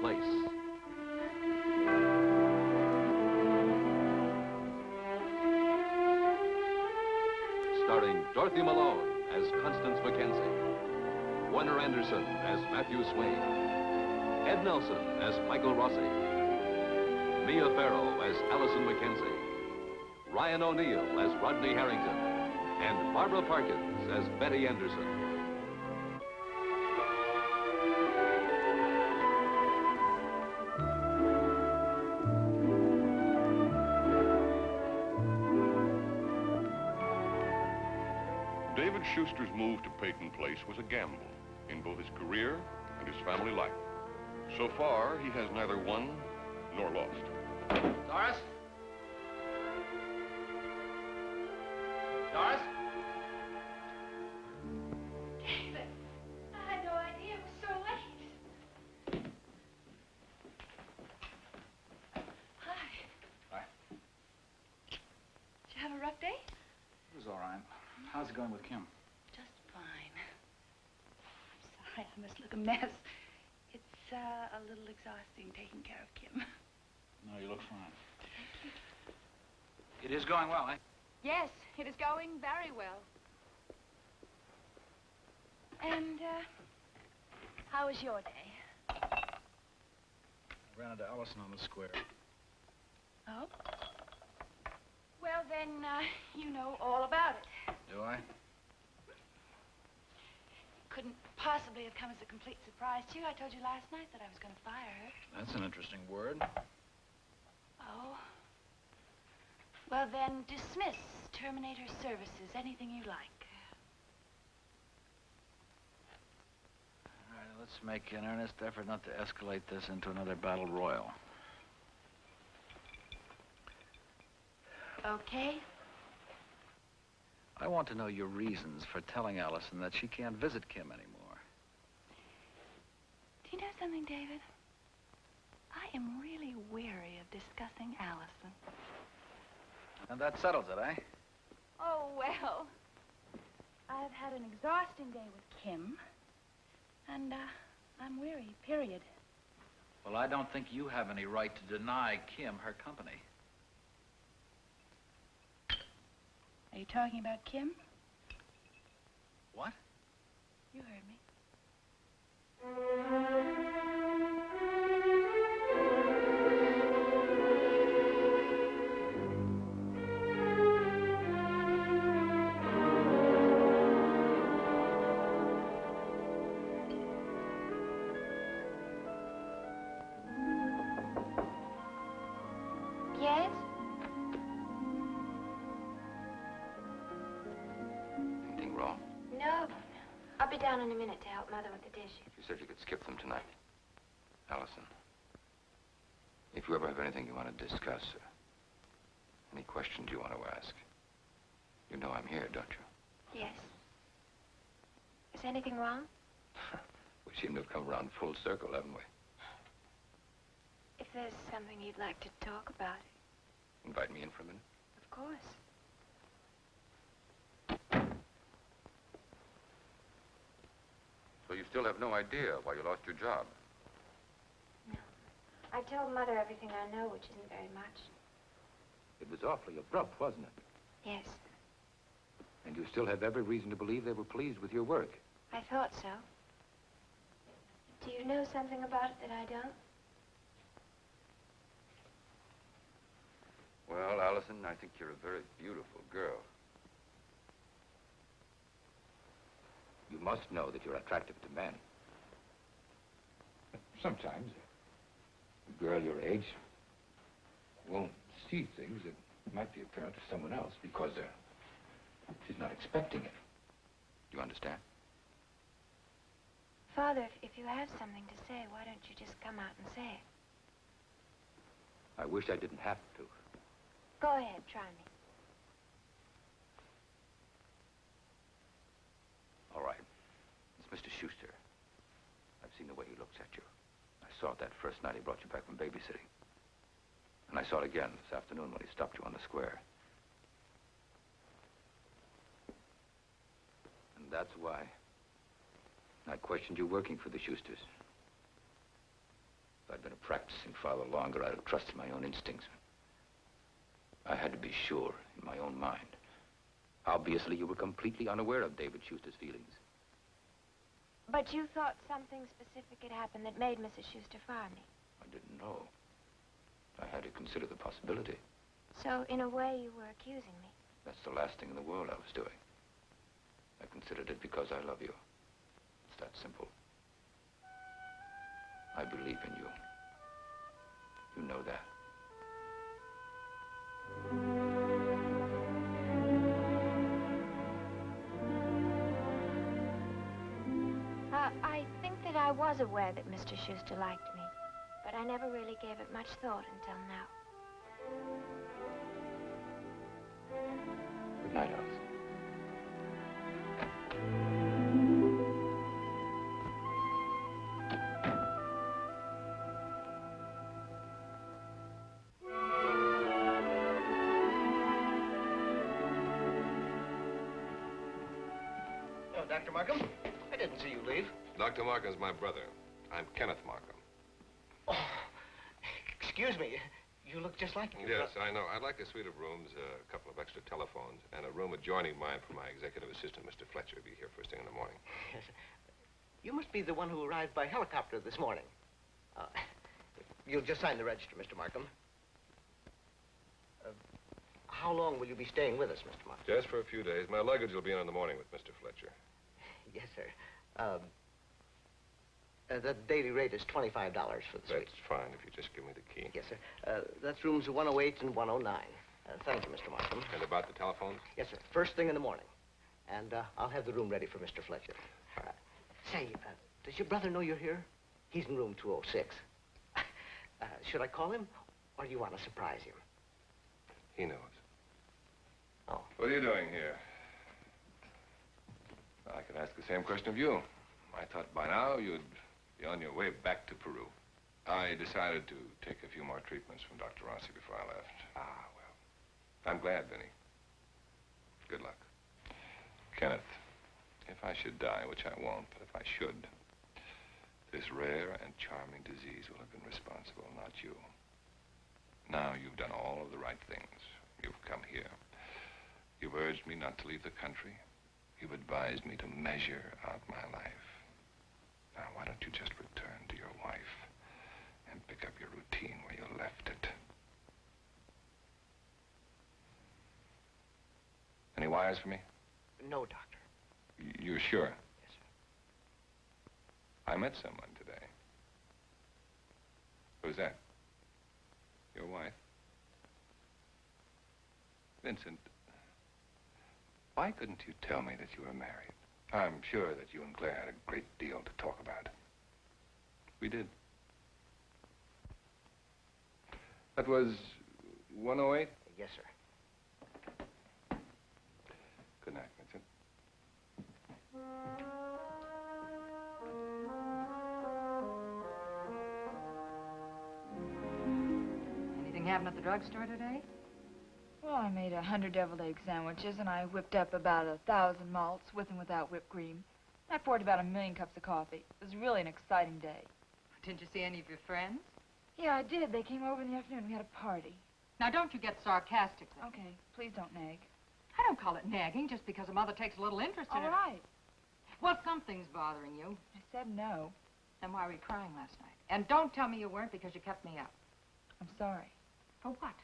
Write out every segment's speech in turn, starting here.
Place. Starring Dorothy Malone as Constance Mackenzie, Warner Anderson as Matthew Swain, Ed Nelson as Michael Rossi, Mia Farrow as Allison Mackenzie, Ryan O'Neill as Rodney Harrington, and Barbara Parkins as Betty Anderson. David Schuster's move to Peyton Place was a gamble in both his career and his family life. So far, he has neither won nor lost. Doris? Doris? David, I had no idea it was so late. Hi. Hi. Did you have a rough day? It was all right. How's it going with Kim? Just fine. I'm sorry, I must look a mess. It's a little exhausting taking care of Kim. No, you look fine. It is going well, eh? Yes, it is going very well. And, how was your day? I ran into Allison on the square. Oh? Well, then, you know all about it. Do I? Couldn't possibly have come as a complete surprise to you. I told you last night that I was going to fire her. That's an interesting word. Oh? Well, then, dismiss, terminate her services, anything you like. All right, let's make an earnest effort not to escalate this into another battle royal. Okay? I want to know your reasons for telling Allison that she can't visit Kim anymore. Do you know something, David? I am really weary of discussing Allison. And that settles it, eh? Oh, well. I've had an exhausting day with Kim. And, I'm weary, period. Well, I don't think you have any right to deny Kim her company. Are you talking about Kim? What? You heard me. Yes? Anything wrong? No. I'll be down in a minute to help Mother with the dishes. You said you could skip them tonight. Allison, if you ever have anything you want to discuss, any questions you want to ask, you know I'm here, don't you? Yes. Is anything wrong? We seem to have come around full circle, haven't we? If there's something you'd like to talk about. Invite me in for a minute. Of course. So you still have no idea why you lost your job? No. I told Mother everything I know, which isn't very much. It was awfully abrupt, wasn't it? Yes. And you still have every reason to believe they were pleased with your work. I thought so. Do you know something about it that I don't? Well, Allison, I think you're a very beautiful girl. You must know that you're attractive to men. Sometimes a girl your age won't see things that might be apparent to someone else because she's not expecting it. Do you understand? Father, if you have something to say, why don't you just come out and say it? I wish I didn't have to. Go ahead, try me. All right. It's Mr. Schuster. I've seen the way he looks at you. I saw it that first night he brought you back from babysitting. And I saw it again this afternoon when he stopped you on the square. And that's why I questioned you working for the Schusters. If I'd been a practicing father longer, I'd have trusted my own instincts. I had to be sure in my own mind. Obviously, you were completely unaware of David Schuster's feelings. But you thought something specific had happened that made Mrs. Schuster fire me. I didn't know. I had to consider the possibility. So, in a way, you were accusing me. That's the last thing in the world I was doing. I considered it because I love you. It's that simple. I believe in you. You know that. I think that I was aware that Mr. Schuster liked me, but I never really gave it much thought until now. Good night, Allison. Oh, Dr. Markham, I didn't see you leave. Dr. Markham's my brother. I'm Kenneth Markham. Oh, excuse me. You look just like him. Yes, I know. I'd like a suite of rooms, a couple of extra telephones, and a room adjoining mine for my executive assistant, Mr. Fletcher. He'll be here first thing in the morning. Yes. You must be the one who arrived by helicopter this morning. You'll just sign the register, Mr. Markham. How long will you be staying with us, Mr. Markham? Just for a few days. My luggage will be in the morning with Mr. Fletcher. Yes, sir. The daily rate is $25 for the suite. That's fine if you just give me the key. Yes, sir. That's rooms 108 and 109. Thank you, Mr. Markham. And about the telephones? Yes, sir. First thing in the morning. And I'll have the room ready for Mr. Fletcher. Say, does your brother know you're here? He's in room 206. Should I call him, or do you want to surprise him? He knows. Oh. What are you doing here? I could ask the same question of you. I thought by now you'd be on your way back to Peru. I decided to take a few more treatments from Dr. Rossi before I left. Ah, well. I'm glad, Vinny. Good luck. Kenneth, if I should die, which I won't, but if I should, this rare and charming disease will have been responsible, not you. Now you've done all of the right things. You've come here. You've urged me not to leave the country. You've advised me to measure out my life. Now, why don't you just return to your wife and pick up your routine where you left it? Any wires for me? No, Doctor. You're sure? Yes, sir. I met someone today. Who's that? Your wife? Vincent, why couldn't you tell me that you were married? I'm sure that you and Claire had a great deal to talk about. We did. That was 108? Yes, sir. Good night, Vincent. Anything happen at the drugstore today? Well, I made 100 deviled egg sandwiches, and I whipped up about 1,000 malts, with and without whipped cream. I poured about 1,000,000 cups of coffee. It was really an exciting day. Didn't you see any of your friends? Yeah, I did. They came over in the afternoon. We had a party. Now, don't you get sarcastic then. Okay, please don't nag. I don't call it nagging just because a mother takes a little interest in All it. right. Well, something's bothering you. I said no. Then why were you crying last night? And don't tell me you weren't because you kept me up. I'm sorry. For what?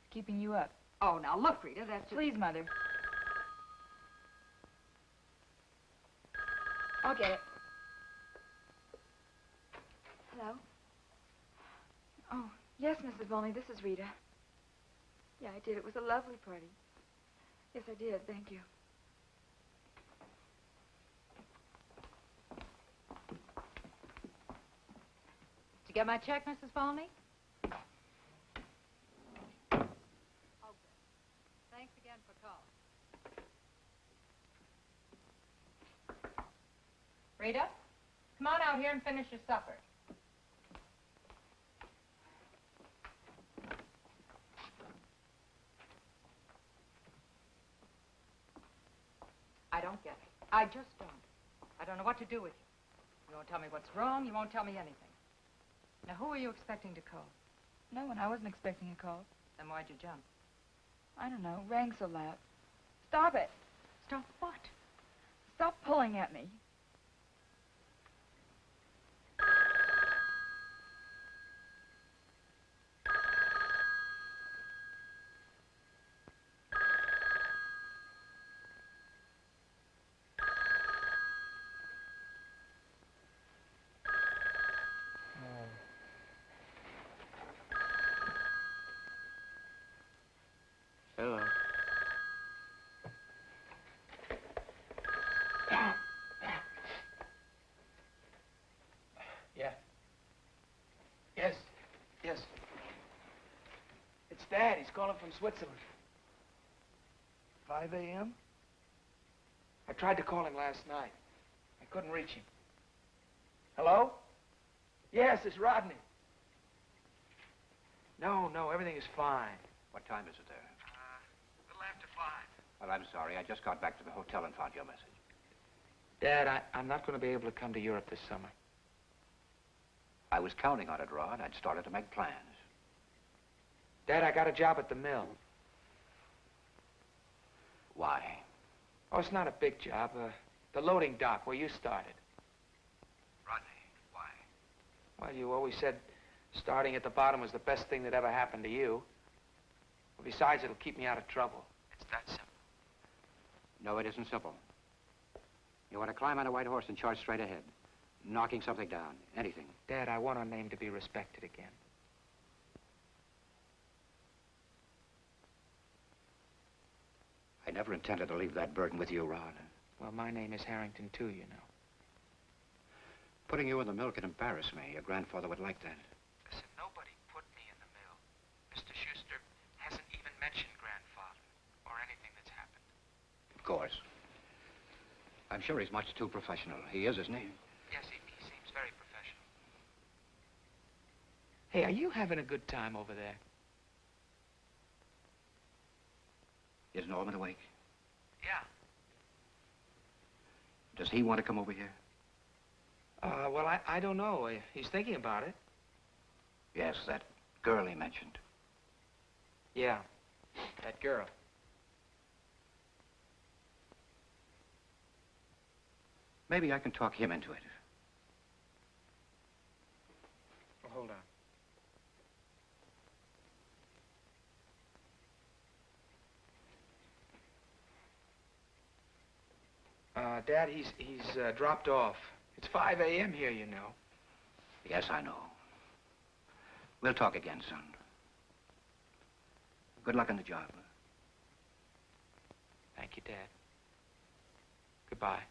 Keeping you up. Oh, now look, Rita, that's just... Please, Mother. I'll get it. Hello? Oh, yes, Mrs. Volney, this is Rita. Yeah, I did. It was a lovely party. Yes, I did. Thank you. Did you get my check, Mrs. Volney? Thanks again for calling. Rita, come on out here and finish your supper. I don't get it. I just don't. I don't know what to do with you. You won't tell me what's wrong. You won't tell me anything. Now, who are you expecting to call? No one. I wasn't expecting a call. Then why'd you jump? I don't know. Rang so loud. Stop it. Stop what? Stop pulling at me. Hello. Yeah. Yes. It's Dad. He's calling from Switzerland. 5 a.m.? I tried to call him last night. I couldn't reach him. Hello? Yes, it's Rodney. No, everything is fine. What time is it there? A little after 5. Well, I'm sorry. I just got back to the hotel and found your message. Dad, I'm not going to be able to come to Europe this summer. I was counting on it, Rod. I'd started to make plans. Dad, I got a job at the mill. Why? Oh, it's not a big job. The loading dock where you started. Rodney, why? Well, you always said starting at the bottom was the best thing that ever happened to you. Well, besides, it'll keep me out of trouble. It's that simple. No, it isn't simple. You want to climb on a white horse and charge straight ahead. Knocking something down. Anything. Dad, I want our name to be respected again. I never intended to leave that burden with you, Rod. Well, my name is Harrington, too, you know. Putting you in the mill could embarrass me. Your grandfather would like that. Listen, nobody put me in the mill. Mr. Schuster hasn't even mentioned grandfather or anything that's happened. Of course. I'm sure he's much too professional. He is, isn't he? Yes, he seems very professional. Hey, are you having a good time over there? Is Norman awake? Yeah. Does he want to come over here? Well, I don't know. He's thinking about it. Yes, that girl he mentioned. Yeah, that girl. Maybe I can talk him into it. Oh, hold on. Dad, he's dropped off. It's 5 a.m. here, you know. Yes, I know. We'll talk again soon. Good luck on the job. Thank you, Dad. Goodbye.